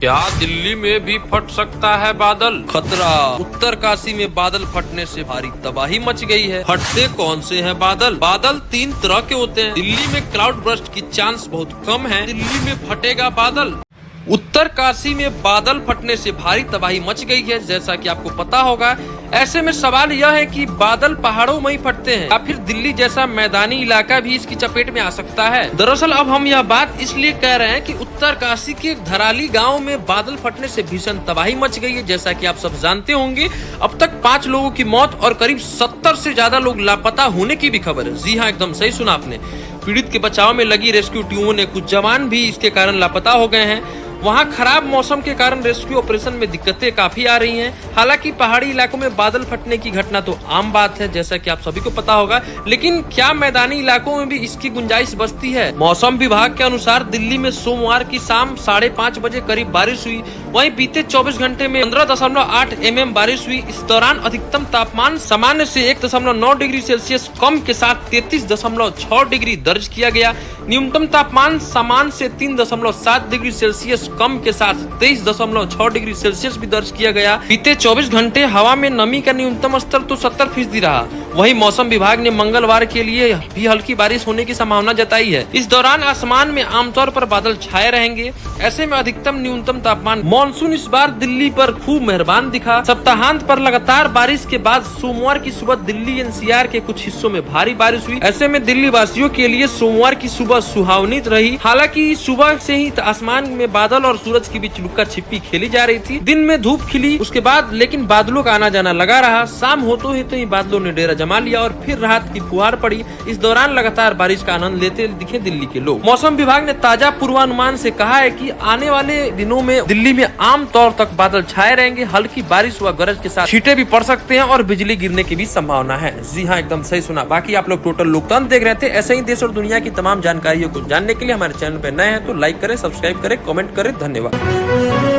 क्या दिल्ली में भी फट सकता है बादल? खतरा, उत्तरकाशी में बादल फटने से भारी तबाही मच गई है। फटते कौन से हैं बादल? बादल तीन तरह के होते हैं। दिल्ली में क्लाउड बर्स्ट की चांस बहुत कम है। दिल्ली में फटेगा बादल। उत्तरकाशी में बादल फटने से भारी तबाही मच गई है, जैसा कि आपको पता होगा। ऐसे में सवाल यह है कि बादल पहाड़ों में ही फटते हैं या फिर दिल्ली जैसा मैदानी इलाका भी इसकी चपेट में आ सकता है। दरअसल अब हम यह बात इसलिए कह रहे हैं कि उत्तरकाशी के धराली गांव में बादल फटने से भीषण तबाही मच गई है। जैसा कि आप सब जानते होंगे, अब तक 5 लोगों की मौत और करीब 70 से ज्यादा लोग लापता होने की भी खबर है। जी हाँ, एकदम सही सुना आपने। पीड़ित के बचाव में लगी रेस्क्यू टीमों ने कुछ जवान भी इसके कारण लापता हो गए हैं। वहाँ खराब मौसम के कारण रेस्क्यू ऑपरेशन में दिक्कतें काफी आ रही हैं। हालांकि पहाड़ी इलाकों में बादल फटने की घटना तो आम बात है, जैसा कि आप सभी को पता होगा, लेकिन क्या मैदानी इलाकों में भी इसकी गुंजाइश बचती है? मौसम विभाग के अनुसार दिल्ली में सोमवार की शाम 5:30 बजे करीब बारिश हुई। वहीं बीते 24 घंटे में 15.8 mm बारिश हुई। इस दौरान अधिकतम तापमान सामान्य से 1.9 डिग्री सेल्सियस कम के साथ 33.6 डिग्री दर्ज किया गया। न्यूनतम तापमान सामान्य से 3.7 डिग्री सेल्सियस कम के साथ 23.6 डिग्री सेल्सियस भी दर्ज किया गया। बीते 24 घंटे हवा में नमी का न्यूनतम स्तर तो 70% रहा। वहीं मौसम विभाग ने मंगलवार के लिए भी हल्की बारिश होने की संभावना जताई है। इस दौरान आसमान में आमतौर पर बादल छाए रहेंगे। ऐसे में अधिकतम न्यूनतम तापमान मॉनसून इस बार दिल्ली पर खूब मेहरबान दिखा। सप्ताहांत पर लगातार बारिश के बाद सोमवार की सुबह दिल्ली एनसीआर के कुछ हिस्सों में भारी बारिश हुई। ऐसे में दिल्ली वासियों के लिए सोमवार की सुबह सुहावनी रही। हालांकि सुबह से ही आसमान में बादल और सूरज के बीच लुक्का छिपी खेली जा रही थी। दिन में धूप खिली, उसके बाद लेकिन बादलों का आना जाना लगा रहा। शाम होते ही बादलों ने डेरा जमा लिया और फिर राहत की फुहार पड़ी। इस दौरान लगातार बारिश का आनंद लेते दिखे दिल्ली के लोग। मौसम विभाग ने ताजा पूर्वानुमान से कहा है कि आने वाले दिनों में दिल्ली में आम तौर तक बादल छाए रहेंगे। हल्की बारिश व गरज के साथ छींटे भी पड़ सकते हैं और बिजली गिरने की भी संभावना है। जी हाँ, एकदम सही सुना। बाकी आप लोग टोटल लोकतंत्र देख रहे थे। ऐसे ही देश और दुनिया की तमाम जानकारियों को जानने के लिए हमारे चैनल पर नए हैं तो लाइक करें, सब्सक्राइब करें, कमेंट करें। धन्यवाद।